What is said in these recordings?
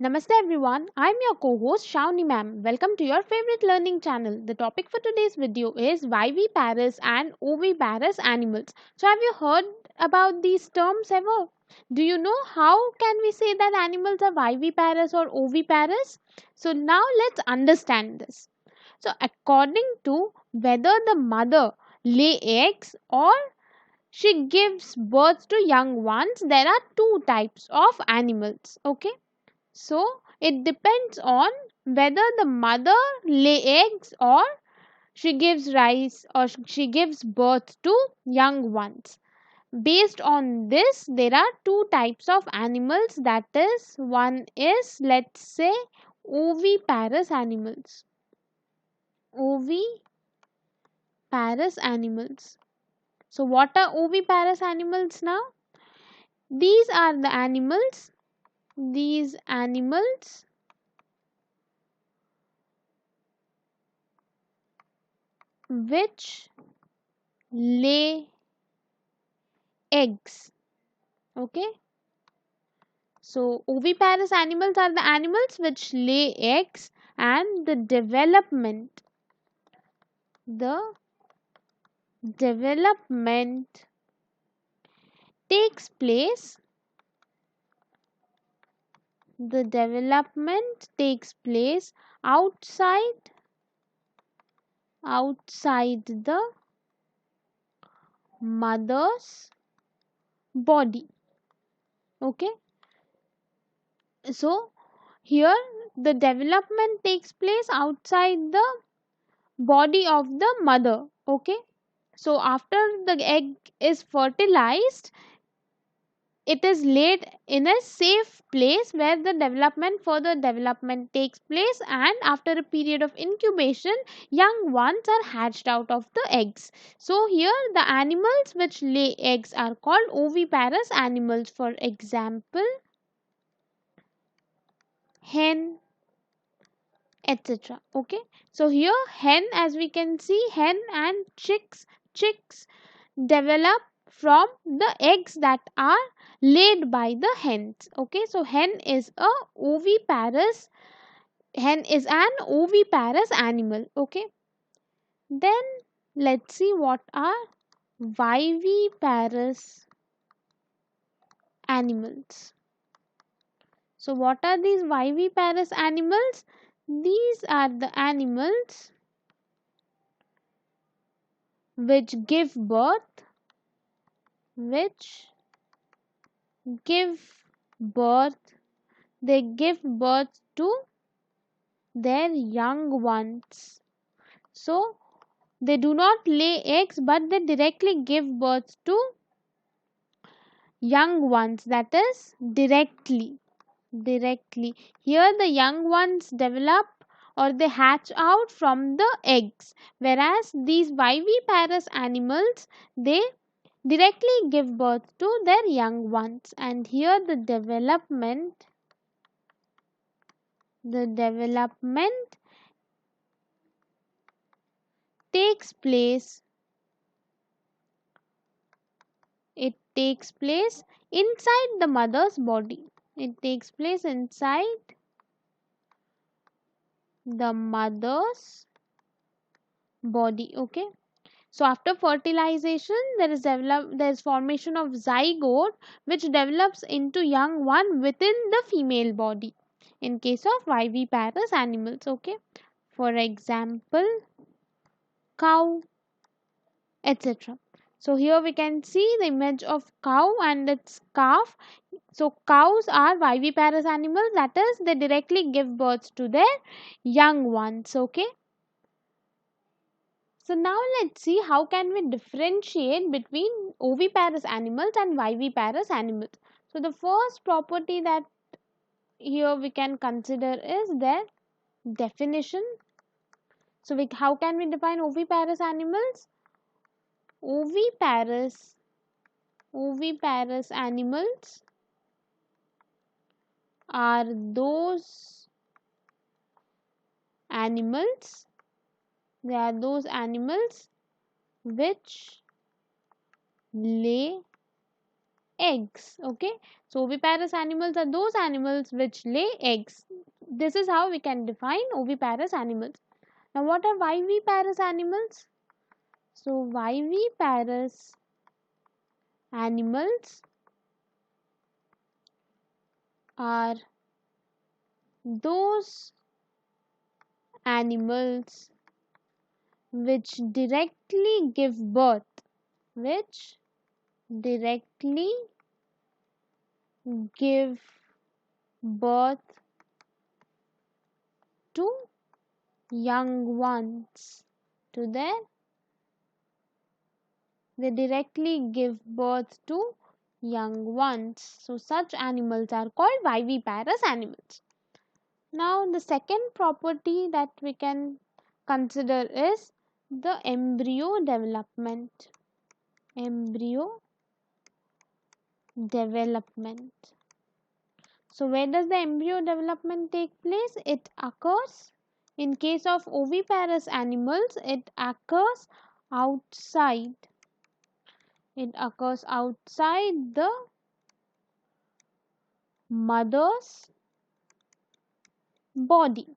Namaste everyone, I'm your co-host Shawnee ma'am. Welcome to your favorite learning channel. The topic for today's video is viviparous and oviparous animals. So have you heard about these terms ever? Do you know how can we say that animals are viviparous or oviparous? So now let's understand this. So according to whether the mother lay eggs or she gives birth to young ones, there are two types of animals. Okay, so it depends on whether the mother lay eggs or she gives rice or she gives birth to young ones. Based on this, there are two types of animals. That is, one is, let's say, oviparous animals. Oviparous animals. So what are oviparous animals now? These are the animals. These animals which lay eggs. Okay, so oviparous animals are the animals which lay eggs, and the development takes place outside the mother's body. Okay, so here the development takes place outside the body of the mother. Okay, so after the egg is fertilized, it is laid in a safe place where the further development takes place, and after a period of incubation, young ones are hatched out of the eggs. So here the animals which lay eggs are called oviparous animals. For example, hen, etc. Okay, so here hen, as we can see, hen and chicks develop from the eggs that are laid by the hens. Okay, so hen is an oviparous animal. Okay, then let's see what are viviparous animals. So what are these viviparous animals? These are the animals which which give birth they give birth to their young ones. So they do not lay eggs, but they directly give birth to young ones, that is directly. Here the young ones develop or they hatch out from the eggs, whereas these viviparous animals, they directly give birth to their young ones. And here the development takes place inside the mother's body. It takes place inside the mother's body. Okay, so after fertilization, there is formation of zygote which develops into young one within the female body in case of viviparous animals. Okay, for example, cow, etc. So here we can see the image of cow and its calf. So cows are viviparous animals, that is, they directly give birth to their young ones. Okay, so now let's see how can we differentiate between oviparous animals and viviparous animals. So the first property that here we can consider is their definition. So how can we define oviparous animals? Oviparous animals are those animals which lay eggs. Okay, so oviparous animals are those animals which lay eggs. This is how we can define oviparous animals. Now, what are viviparous animals? So, viviparous animals are those animals which directly give birth, which directly give birth to young ones. To their, they directly give birth to young ones. So, such animals are called viviparous animals. Now, the second property that we can consider is the embryo development. Embryo development. So, where does the embryo development take place? It occurs, in case of oviparous animals, it occurs outside. It occurs outside the mother's body.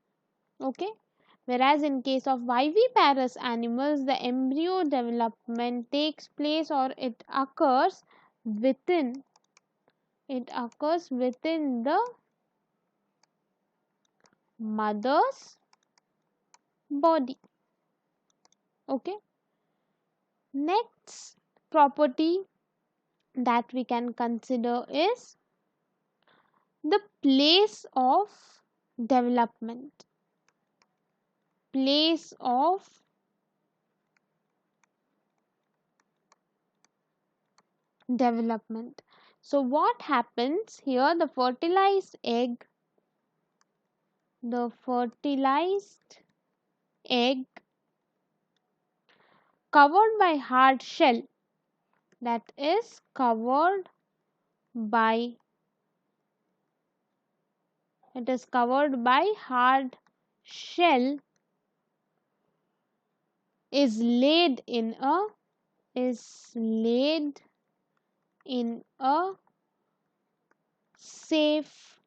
Okay. Whereas in case of viviparous animals, the embryo development takes place, or it occurs within the mother's body. Okay. Next property that we can consider is the place of development. Place of development. So, what happens here? The fertilized egg covered by hard shell, that is covered by hard shell, is laid in a safe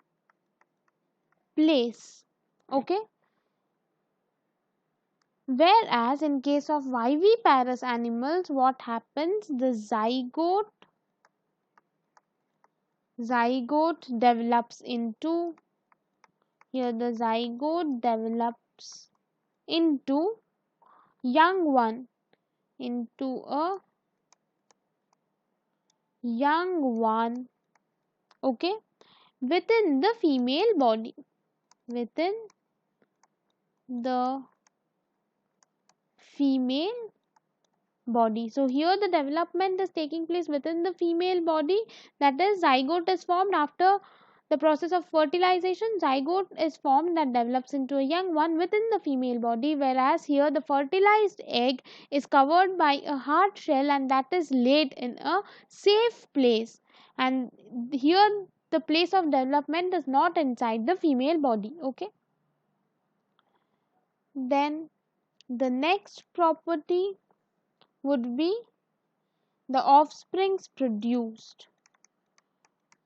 place. Okay. Whereas in case of viviparous animals, what happens? The zygote develops into, here the zygote develops into young one, into a young one. Okay, within the female body, within the female body. So here the development is taking place within the female body, that is zygote is formed after the process of fertilization. Zygote is formed that develops into a young one within the female body, whereas here the fertilized egg is covered by a hard shell and that is laid in a safe place, and here the place of development is not inside the female body. Okay, then the next property would be the offsprings produced.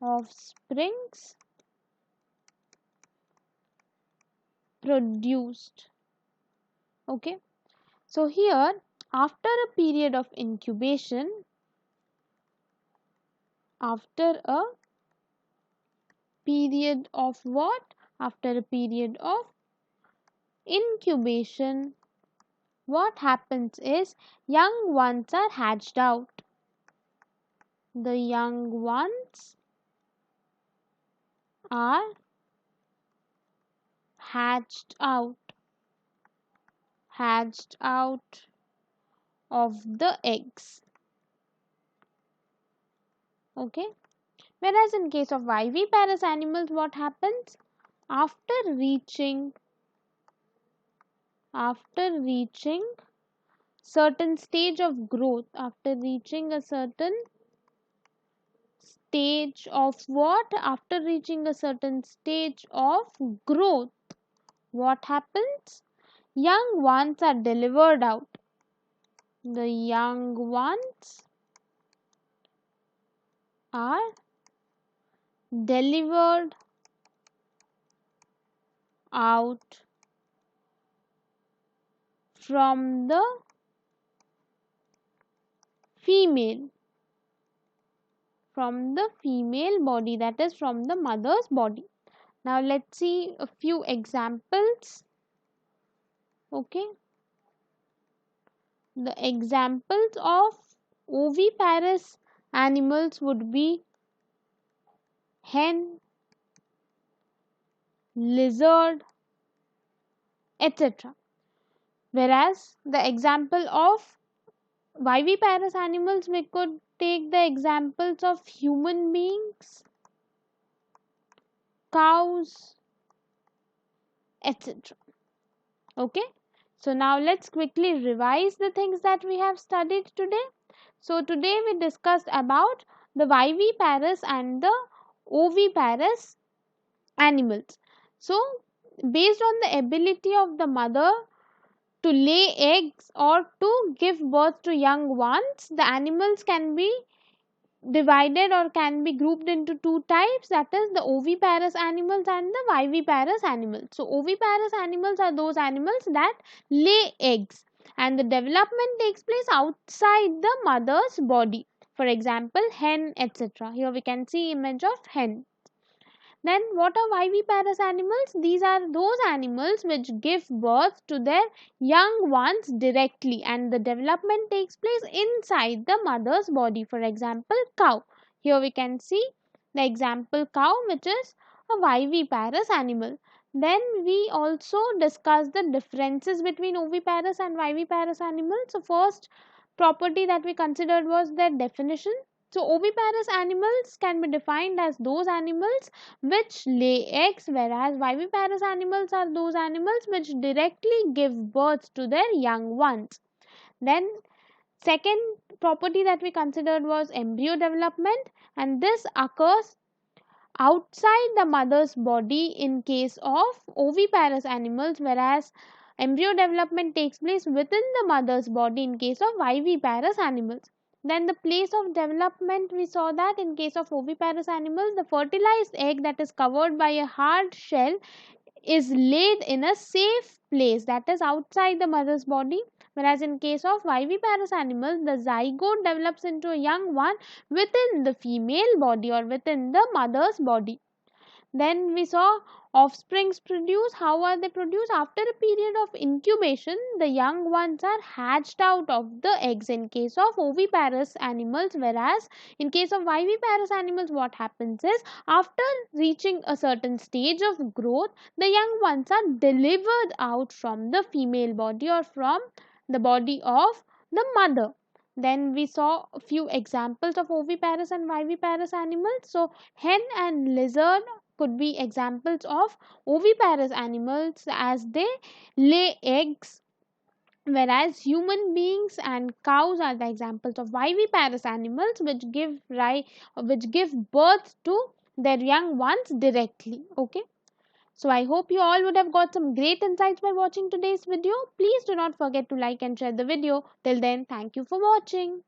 Offsprings produced. Okay. So here, after a period of incubation, after a period of what? After a period of incubation, what happens is young ones are hatched out. The young ones are hatched out of the eggs. Okay. Whereas in case of viviparous animals, what happens? After reaching certain stage of growth, after reaching a certain stage of what? After reaching a certain stage of growth, what happens? Young ones are delivered out. The young ones are delivered out from the female, body, that is from the mother's body. Now let's see a few examples. Okay, the examples of oviparous animals would be hen, lizard, etc. Whereas the example of viviparous animals, we could take the examples of human beings, cows, etc. Okay, so now let's quickly revise the things that we have studied today. So today we discussed about the viviparous and the oviparous animals. So based on the ability of the mother to lay eggs or to give birth to young ones, the animals can be divided or can be grouped into two types, that is the oviparous animals and the viviparous animals. So oviparous animals are those animals that lay eggs and the development takes place outside the mother's body. For example, hen, etc. Here we can see image of hen. Then what are viviparous animals? These are those animals which give birth to their young ones directly and the development takes place inside the mother's body. For example, cow. Here we can see the example cow, which is a viviparous animal. Then we also discuss the differences between oviparous and viviparous animals. So first property that we considered was their definition. So oviparous animals can be defined as those animals which lay eggs, whereas viviparous animals are those animals which directly give birth to their young ones. Then second property that we considered was embryo development, and this occurs outside the mother's body in case of oviparous animals, whereas embryo development takes place within the mother's body in case of viviparous animals. Then the place of development, we saw that in case of oviparous animals, the fertilized egg that is covered by a hard shell is laid in a safe place, that is outside the mother's body, whereas in case of viviparous animals, the zygote develops into a young one within the female body or within the mother's body. Then we saw offsprings produce. How are they produced? After a period of incubation, the young ones are hatched out of the eggs in case of oviparous animals, whereas in case of viviparous animals, what happens is after reaching a certain stage of growth, the young ones are delivered out from the female body or from the body of the mother. Then we saw a few examples of oviparous and viviparous animals. So hen and lizard could be examples of oviparous animals as they lay eggs, whereas human beings and cows are the examples of viviparous animals which give birth to their young ones directly. Okay, so I hope you all would have got some great insights by watching today's video. Please do not forget to like and share the video. Till then, thank you for watching.